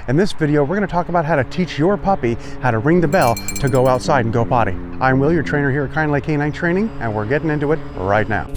In this video, we're going to talk about how to teach your puppy how to ring the bell to go outside and go potty. I'm Will, your trainer here at Kind Like Canine Training, and we're getting into it right now.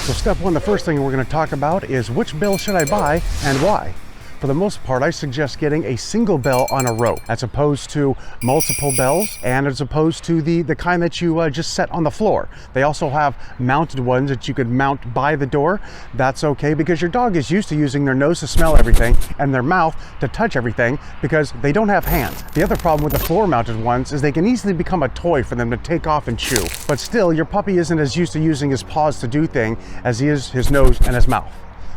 So step one, the first thing we're going to talk about is which bell should I buy and why? For the most part, I suggest getting a single bell on a rope as opposed to multiple bells and as opposed to the kind that you just set on the floor. They also have mounted ones that you could mount by the door. That's okay because your dog is used to using their nose to smell everything and their mouth to touch everything because they don't have hands. The other problem with the floor mounted ones is they can easily become a toy for them to take off and chew. But still, your puppy isn't as used to using his paws to do things as he is his nose and his mouth.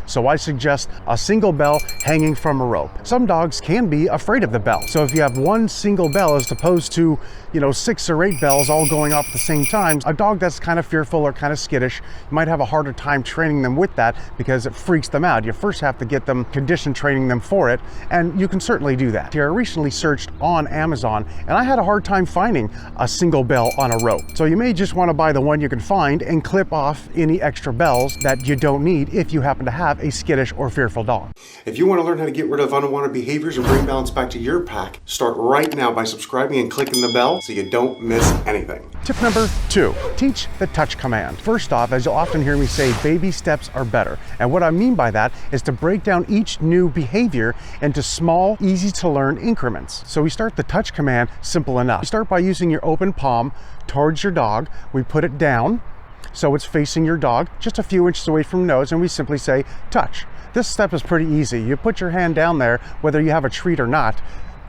So I suggest a single bell hanging from a rope. Some dogs can be afraid of the bell. So if you have one single bell as opposed to, 6 or 8 bells all going off at the same time, a dog that's kind of fearful or kind of skittish, you might have a harder time training them with that because it freaks them out. You first have to get them conditioned training them for it, and you can certainly do that. Here, I recently searched on Amazon, and I had a hard time finding a single bell on a rope. So you may just want to buy the one you can find and clip off any extra bells that you don't need if you happen to have a skittish or fearful dog. If you want to learn how to get rid of unwanted behaviors and bring balance back to your pack, start right now by subscribing and clicking the bell so you don't miss anything. Tip number 2, teach the touch command. First off, as you'll often hear me say, baby steps are better. And what I mean by that is to break down each new behavior into small, easy to learn increments. So we start the touch command simple enough. You start by using your open palm towards your dog. We put it down so it's facing your dog just a few inches away from nose, and we simply say touch. This step is pretty easy. You put your hand down there whether you have a treat or not.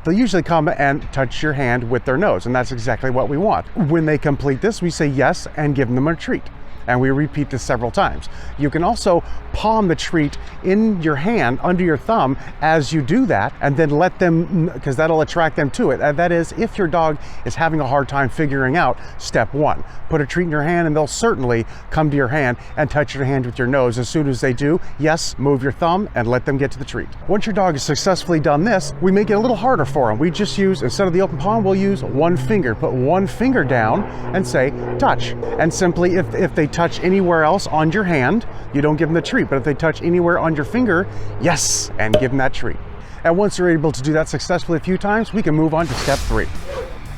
They'll usually come and touch your hand with their nose, and that's exactly what we want. When they complete this, we say yes and give them a treat. And we repeat this several times. You can also palm the treat in your hand under your thumb as you do that, and then let them, because that'll attract them to it. And that is if your dog is having a hard time figuring out step 1. Put a treat in your hand and they'll certainly come to your hand and touch your hand with your nose. As soon as they do, yes, move your thumb and let them get to the treat. Once your dog has successfully done this, we make it a little harder for them. We just use, instead of the open palm, we'll use one finger. Put one finger down and say touch. And simply, if they touch anywhere else on your hand, you don't give them the treat. But if they touch anywhere on your finger, yes, and give them that treat. And once they're able to do that successfully a few times, we can move on to step 3.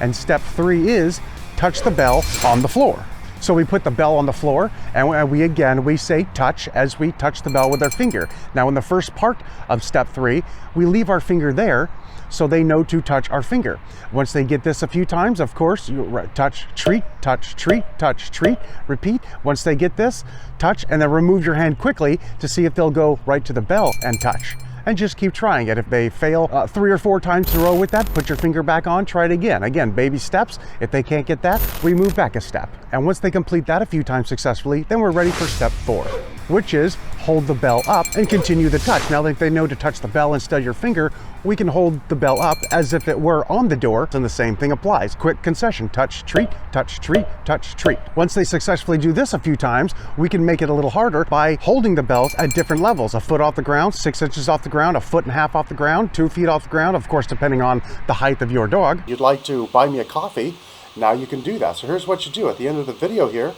And step 3 is touch the bell on the floor. So we put the bell on the floor, and we say touch as we touch the bell with our finger. Now in the first part of step 3, we leave our finger there so they know to touch our finger. Once they get this a few times, of course, you touch, treat, touch, treat, touch, treat, repeat. Once they get this, touch, and then remove your hand quickly to see if they'll go right to the bell and touch. And just keep trying it. If they fail 3 or 4 times in a row with that, put your finger back on, try it again. Again, baby steps. If they can't get that, we move back a step. And once they complete that a few times successfully, then we're ready for step 4, which is hold the bell up and continue the touch. Now that they know to touch the bell instead of your finger, we can hold the bell up as if it were on the door, and the same thing applies. Quick concession, touch, treat, touch, treat, touch, treat. Once they successfully do this a few times, we can make it a little harder by holding the bells at different levels. A foot off the ground, 6 inches off the ground, 1.5 feet off the ground, 2 feet off the ground, of course, depending on the height of your dog. You'd like to buy me a coffee, now you can do that. So here's what you do. At the end of the video here,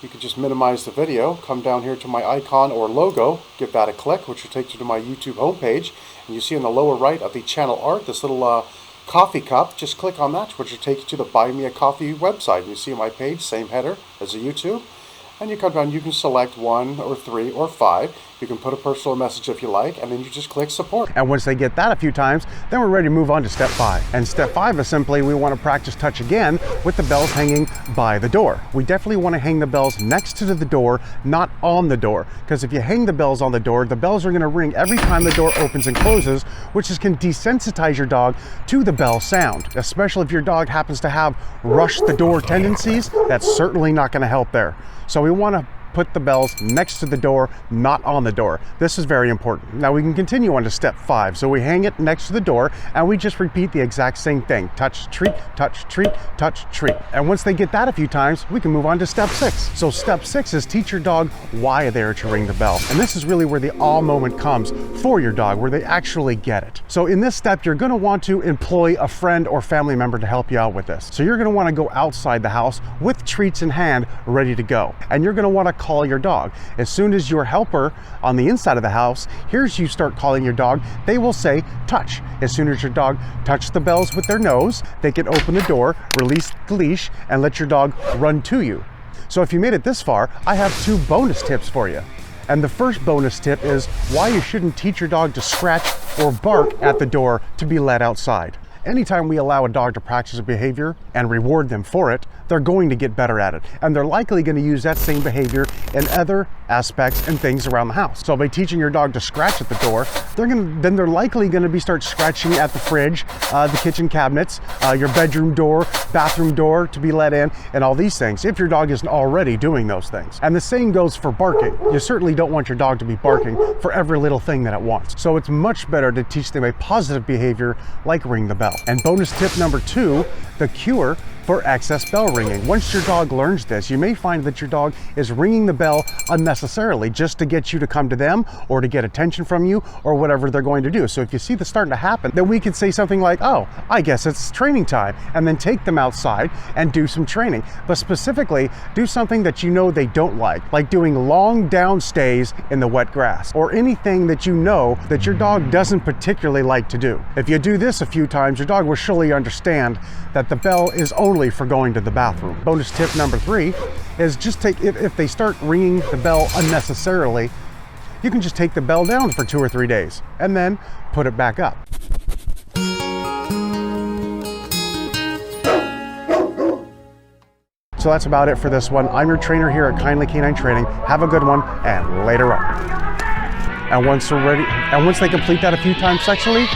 you can just minimize the video, come down here to my icon or logo, give that a click, which will take you to my YouTube homepage. And you see in the lower right of the channel art, this little coffee cup. Just click on that, which will take you to the Buy Me a Coffee website. And you see my page, same header as the YouTube. And you come down, you can select 1 or 3 or 5. You can put a personal message if you like, and then you just click support. And once they get that a few times, then we're ready to move on to step 5. And step 5 is simply we want to practice touch again with the bells hanging by the door. We definitely want to hang the bells next to the door, not on the door. Because if you hang the bells on the bells are going to ring every time the door opens and closes, which can desensitize your dog to the bell sound. Especially if your dog happens to have rush the door tendencies, that's certainly not going to help there. So we want to put the bells next to the door, not on the door. This is very important. Now we can continue on to step 5. So we hang it next to the door and we just repeat the exact same thing. Touch, treat, touch, treat, touch, treat. And once they get that a few times, we can move on to step 6. So step 6 is teach your dog why they're to ring the bell. And this is really where the awe moment comes for your dog, where they actually get it. So in this step, you're going to want to employ a friend or family member to help you out with this. So you're going to want to go outside the house with treats in hand, ready to go. And you're going to want to call your dog. As soon as your helper on the inside of the house hears you start calling your dog, they will say touch. As soon as your dog touches the bells with their nose, they can open the door, release the leash, and let your dog run to you. So if you made it this far, I have 2 bonus tips for you. And the first bonus tip is why you shouldn't teach your dog to scratch or bark at the door to be let outside. Anytime we allow a dog to practice a behavior and reward them for it, they're going to get better at it. And they're likely going to use that same behavior in other aspects and things around the house. So by teaching your dog to scratch at the door, they're likely going to start scratching at the fridge, the kitchen cabinets, your bedroom door, bathroom door to be let in, and all these things, if your dog isn't already doing those things. And the same goes for barking. You certainly don't want your dog to be barking for every little thing that it wants. So it's much better to teach them a positive behavior like ring the bell. And bonus tip number 2, the cure for excess bell ringing. Once your dog learns this, you may find that your dog is ringing the bell unnecessarily just to get you to come to them or to get attention from you or whatever they're going to do. So if you see this starting to happen, then we could say something like, oh, I guess it's training time, and then take them outside and do some training. But specifically, do something that you know they don't like doing long down stays in the wet grass, or anything that you know that your dog doesn't particularly like to do. If you do this a few times, your dog will surely understand that the bell is only for going to the bathroom. Bonus tip number 3 is just if they start ringing the bell unnecessarily, you can just take the bell down for 2 or 3 days and then put it back up. So that's about it for this one. I'm your trainer here at Kindly Canine Training. Have a good one, and later on. And once they complete that a few times successfully,